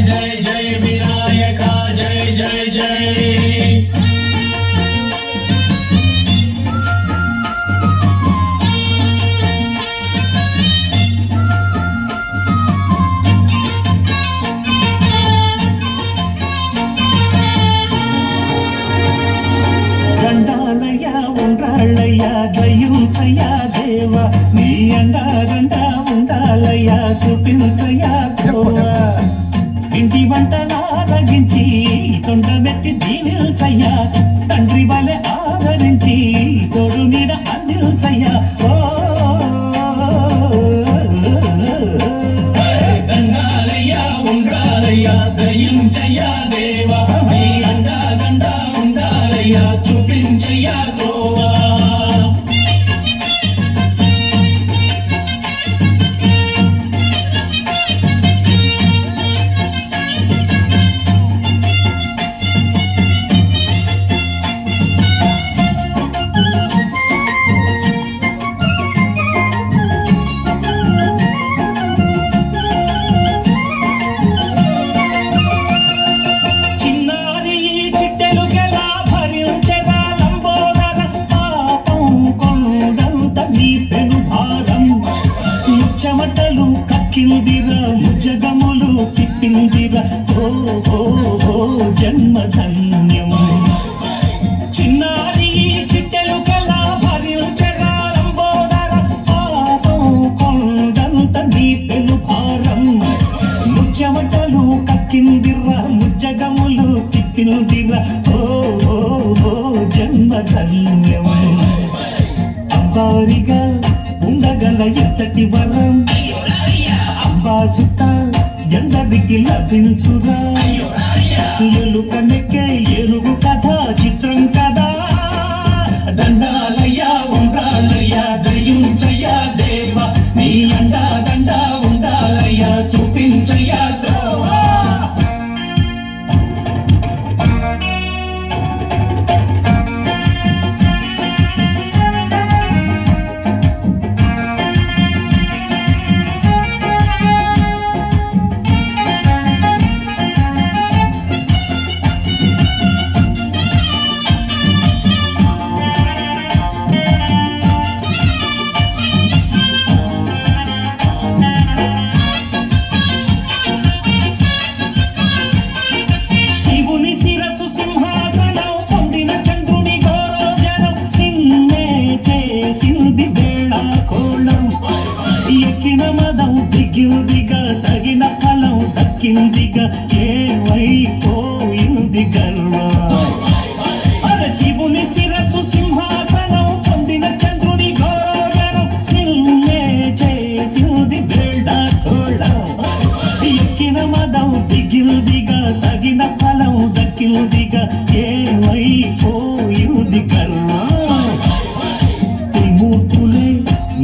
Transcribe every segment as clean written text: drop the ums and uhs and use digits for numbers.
जय जय विनायका जय जय जय దండాలయ్యా ఉండాలయ్యా దయించయ్యా దేవా నీ అండారండా ఉండాలయ్యా చూపించయ్యా గోవా ఇంటి వంటలారగించి తొండమెత్తి దీనిల్చయ్యా తండ్రి వలె ఆదరించి తోడు నీడ అందిల్చయ్యా ఓ దండాలయ్యా ఉండాలయ్యా దయించయ్యా దేవా నీ అండారండా ఉండాలయ్యా చూపించయ్యా గోవా చెమటలు కక్కిందిరా ముజగములు తిప్పిందిరా ఓ ఓ ఓ జన్మధన్యం చిన్నారి చిట్టెలు కలా భరించగా లంబోదర పాపం కొండంత నీ పెను భారం ముజమటలు కక్కిందిరా ముజగములు తిప్పిందిరా ఓ ఓ ఓ జన్మధన్యం అబ్బారిగా ఉండగల ఎంతటి వరం అబ్బా సుత ఎందరికి లభించురా ఎలుక నెక్కే ఏనుగు కథ చిత్రం కదా దండాలయ్యా ఉండాలయ్యా దయించయ్యా దేవా నీ అండా దండా ఉండాలయ్యా చూపించయ్యా దేవా దిగిందిగా తగిన ఫలం దక్కిందిగా ఏమైపోయింది గర్వం అరే శివుని శిరస్సు సింహాసనం పొందిన చంద్రుని గౌరవం నిన్నే చేసింది వేళాకోళం ఎక్కిన మదం దిగిందిగా తగిన ఫలం దక్కిందిగా ఏమైపోయింది గర్వం త్రిమూర్తులే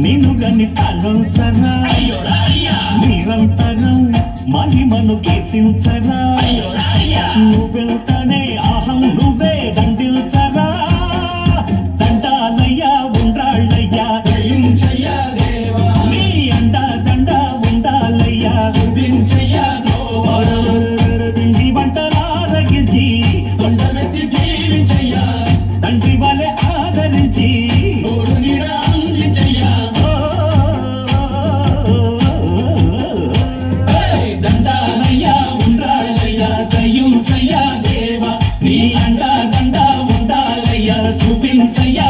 నిన్నుగని తలంచరా నిరంతరం మహిమను కీర్తించరా నువ్వెంతనే అహం నువ్వే దండిల్చరా దండాలయ్యా ఉండాలయ్యా దయించయ్యా దేవా నీ అండా దండా ఉండాలయ్యా చూపించయ్యా గోవా పిండి వంటలారగించి తొండమెత్తి దీవించయ్యా తండ్రి వలె ఆదరించి తోడు నీడ అందించయ్యా దండాలయ్యా ఉండాలయ్యా దయించయ్యా దేవా నీ అండా దండా ఉండాలయ్యా చూపించయ్యా